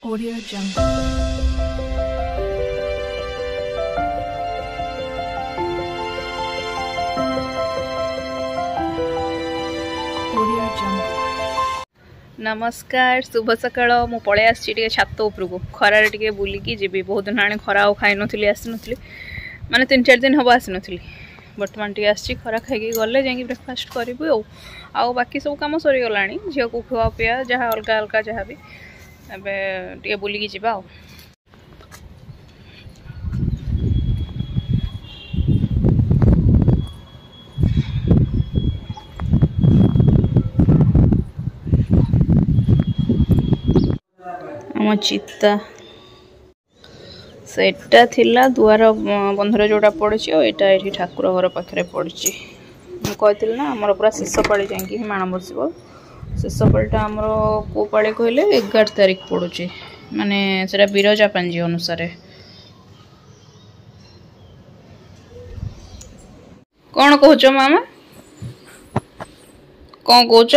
Audio Jungle. Audio Jungle. नमस्कार शुभ सकाळ मु पळे आसी छात उपरको खरार टे बुलिकी जी बहुत दिन आने खरा खाई नी आसी नी माने 3-4 दिन हम आसी नी बर्तमान टे आसी खरा खाई गले जाकि ब्रेकफास्ट करूँ आउ बाकी सब कम सरीगला झील को खुआ पिया जहाँ अलग अलग जहाँ भी एवं बुलिकी जावा आम चिता सेटा थिला दुआर बंधर जोड़ा पड़ी यहाँ ये ठाकुर घर पाखे पड़ी मुझे ना आमर पूरा शेष पाड़ी जाकि माण बस शेष पाड़ीटा आमर को पाड़ी कहले 11 तारिख पड़ुची माने सेटा बिरजा पांजी अनुसार कौन कहच मामा कौन कहच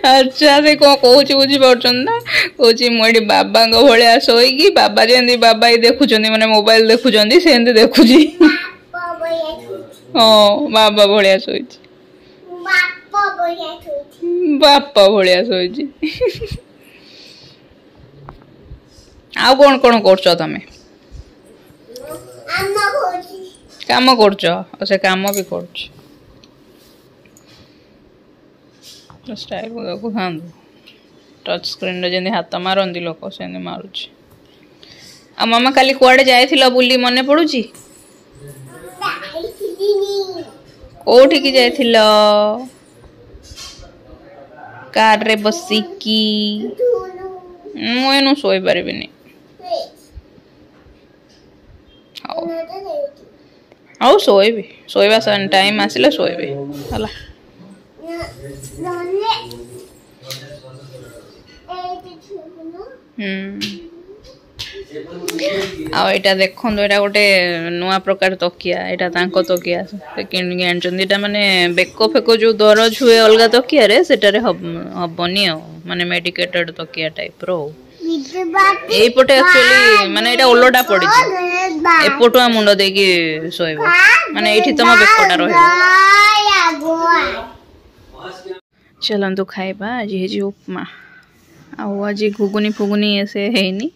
अच्छा से कौन कौच बुझीपार ना कौच मुझे बाबा भाया शोईकी बाबा जमी बाबा ही देखुं मैंने मोबाइल देखुं से देखुं हाँ बाबा भाया शोई बापा भाया शोई आउ कौन कौन कर तमें काम कर काम भी कर स्टाइल को देखो था टच स्क्रीन रे जमी हाथ मारती लोक से मारुच आ मामा काली कुआडे जाइथिल बुली मने पड़ुची कोठी जाइथिल कार रे बसिकी मुझे शोई पारिनी आउ शोबी शोवा टाइम आसिले शोबी है आईटा देखो यहाँ गोटे नुआ प्रकार तकिया यहाँ तकिया किणिक आनी माने बेक फेक जो दरज हुए अलग तकिया हेनी माने मेडिकेटेड तकिया टाइप रो एपटे एक्चुअली माने एटा ओलटा पड़ी एपटुआ मुंड देकी शोब माने एठी तुम बेकटा रहिबो चलतु खाइबा आज हे उपमा आज घुगुनी फुगुनी ऐसे हैनी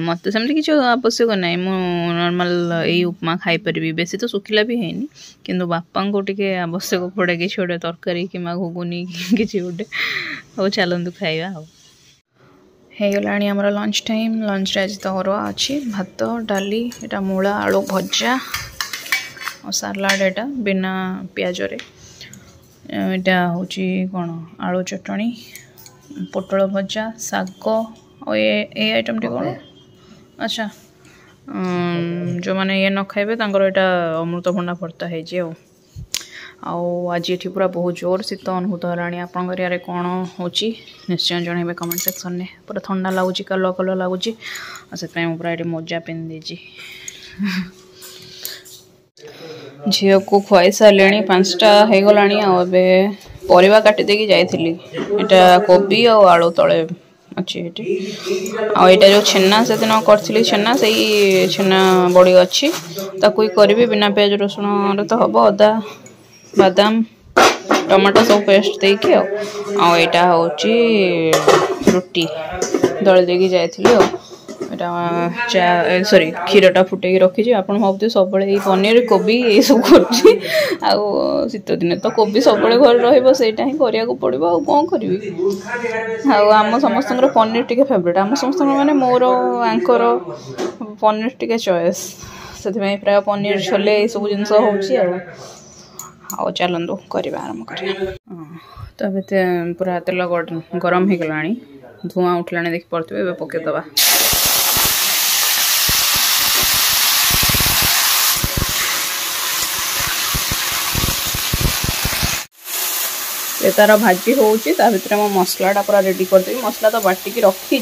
मत सेमती किसी आवश्यक ना मु नॉर्मल यही उपमा खाई परिबी बेसी तो सुखिला भी हैनी किंतु बापा को टिके आवश्यक पड़े कि गोटे तरकारी कि घुगुनी कि गोटे हो चलतु खाइबा होगला आमर लंच टाइम लंच आज तो अरुआ अच्छी भात डाली एटा मूला आलू भजा और सालाड एटा बिना पियाज रे एटा हूँ कौन आलू चटनी पोटल भजा शाग और ये आइटम टी कौन अच्छा जो मैंने ये न खाइबे यहाँ अमृतभंडा भर्ता हो आज ये पूरा बहुत जोर शीत अनुभूत है आपण एरिया कौन हो निश्चय जनइबे कमेंट सेक्शन में पूरा ठंडा लगुच कल कल लगुच से पूरा ये मोजा पिंधि झील को खुआई सारे 5टा होगला परिवा काटी देकी जाइली एटा कोबी और आलू तले अच्छी आईटा जो छेना से दिन करी छेना से छेना बड़ी अच्छी ताकू करी बिना प्याज रसुण तो हम अदा बादाम टमाटो सब पेस्ट देकी आईटा हूँ रुटी दली देकी जाइली सॉरी क्षीरटा फुटे रखी आप भावते सब पनीर कोबी ये सब कर शीत दिन तो कोबी सब घर रहीटा ही करा पड़ो आ कौन करी आम समस्त पनीर टी फेवरेट आम समस्त माने मोर आंकर पनीर टी चॉइस से प्राय पनीर छोले ये सब जिनस हो चलतु करवा आरम्भ कर तो पूरा तेल गरम हो गला धुआं उठला देखी पड़े पकईदबा तार भाजी होता मो मसलाटा पूरा रेडी करदेवी मसला तो बाटिकी रखी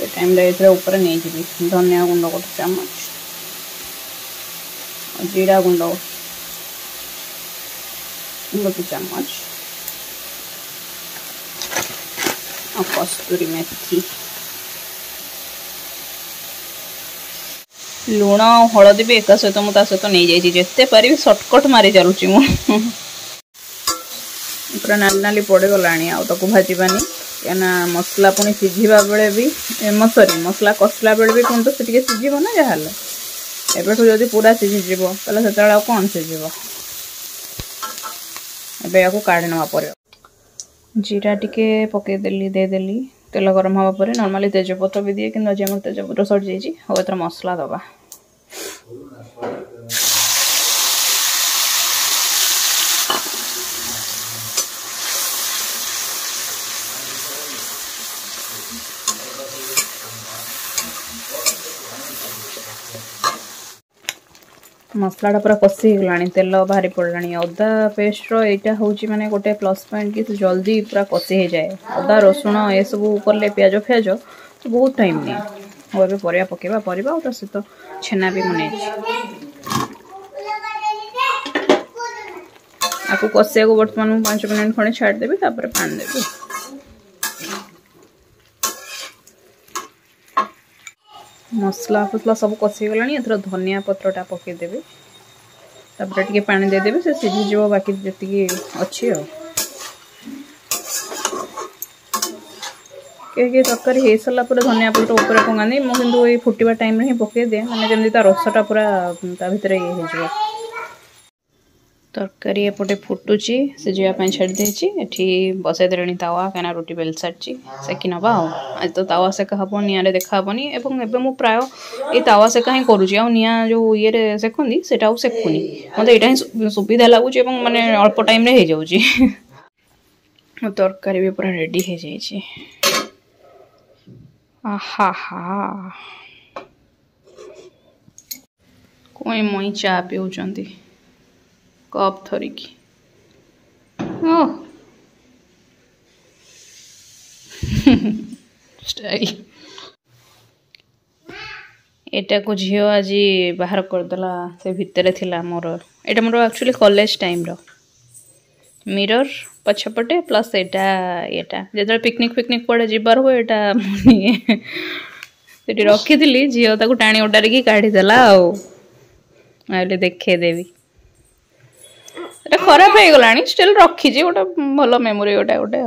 से टाइम रे ऊपर नहीं जी धनिया गुंड 1 चम्मच जीरा गुंड 1 चम्मच और कस्तूरी मेथी लुण हलदी भी एक सहित मुझे सहित नहीं जाइए जिते पारि सर्टकट मारी चलुची पूरा नाली नाली पड़गला आगे भाजबानी क्या मसला पुणी सीझा बेले भी सॉरी मसला कसला बेले भी पुणी तो से सीझ ना जहाँ एबेठू जदि पूरा सीझीज ताले से कौन सीझ एबे या काढ़ी ना पर जीरा टिके पकईदेली देदेली तेल गरम हवा पर नॉर्मली तेजपत्र भी दिए कि आज आम तेजपत्र सट जाइए और एथर मसला दबा मसलाटा पूरा कषि गला तेल बाहरी पड़ा अदा पेस्ट रहा हूँ माने गोटे प्लस पॉइंट कि जल्दी पूरा कषि हो जाए अदा रसुण ये सब कले प्याज फ्याज तो बहुत टाइम नहीं और ए परिया पकेबा परिबा और सहित छेना भी बन आपको कषिया को बर्तमान 5 मिनट खड़े छाड़देवी पानी देवी मसला फसला सब कषि गला एथर धनिया पत्रटा पकईदेवी तापर टिके पानी देदेवी से सीझीज बाकी जी अच्छी कहीं तरकारी हो सारा पर धनिया पत्र ऊपर पकानी मुझे फुटा टाइम ही पकई दिए मैंने जमी रसटा पूरा भितर ये हो तरकारी एपटे फुटुची सीझापी छाड़ी एठी बसई दे तावा कहीं रुटी बेल सारी सेकी नवा आज तो तावा सेका हम निआरे देखा हेनी एवं प्राय ये तावा सेका ही करुँच निआ जो ये सेकती से सेकुनी मत यहाँ ही सुविधा लगुच माने अल्प टाइम रे हो जाऊँ तरकारी भी पूरा रेडी हो जाए आहा हा कोई मई चा पिउचंती कप थरिकी स्टाइल एटा को झील आज बाहर करदेला से भितर थिला मोर एटा मोर एक्चुअली कॉलेज टाइम रो मिरर पछपटे प्लस एटा एटा जो पिकनिक पिकनिक पड़े जीवार हुए एटा मुझे रखी थी झील ताको टाणी उडारिकी काढ़ीदेला आइले देखेदेवी खराब हो गला स्टिल रखी गोटे भल मेमोरी गोटे गोटे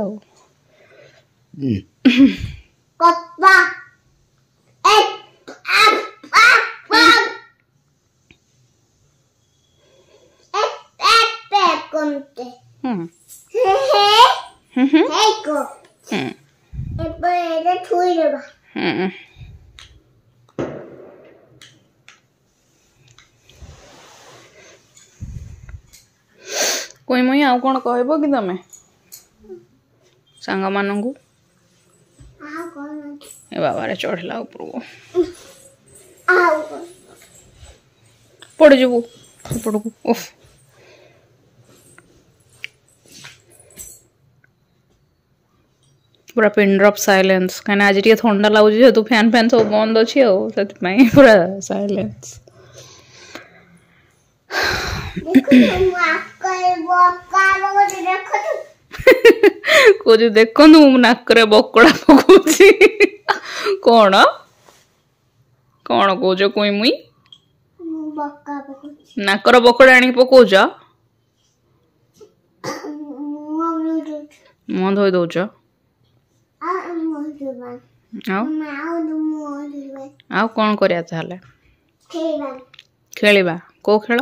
कोई मुई आउ कौन कहब कि तमें सांग मानू ए बाबा रे चढ़ला ऊपर पड़ जीवु सेपट को उफ पूरा पिन ड्रॉप साइलेंस कहीं आज टे ठंडा लगुच जेहतु फैन फैन सब बंद अच्छी पूरा साइलेंस कुछ देखो नाकरे बकड़ा पकाउछि कौन कौन कौच कोई मुई नाकर बकड़ा आनी पकाउच मुह धोई दौच आउ कौन करिया ताले खेलिबा को खेल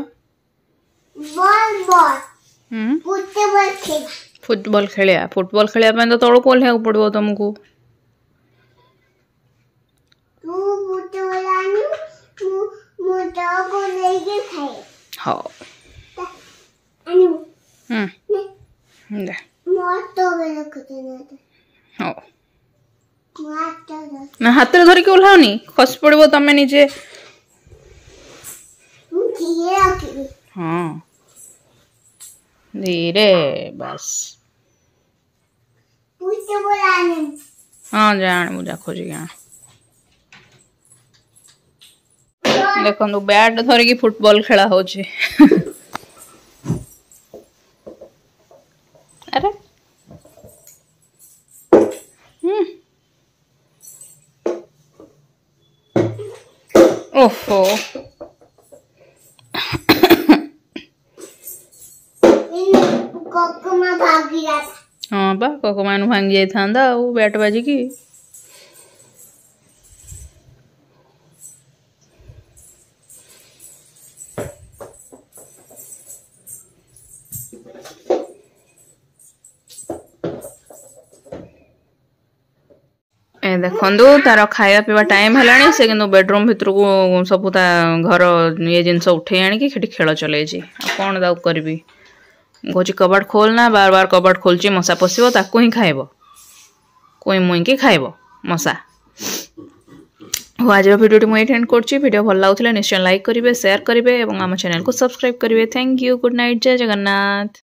फुटबॉल खेलिया फुटबॉल खेलिया तो तौक ओह्लैया पड़ो तुमको हाँ ना हाथ में धरिक ओह्लाओनी खस पड़ो तमें निजे हाँ धीरे बस हाँ जान मुझा खोजी गया देखो बैट धरिकी फुटबॉल खेला हो अरे ओहो हाँ बा कोकमान भांगी जाता बैट बाजिकी देखु तार खाया पीवा टाइम है से कि बेडरूम भितर को सब घर ये जिनस उठे आणिकी खेल चल कौन दाऊ करी कौच कबाट खोलना बार बार कबाट खोलची मशा पशिब ताकू ही खाइब कोई मुईकी खाइब मशा आज भिडियो मुझे एंड कर वीडियो भल लगुला निश्चय लाइक करेंगे शेयर करेंगे और आम चैनल को सब्सक्राइब करेंगे। थैंक यू गुड नाइट जय जगन्नाथ।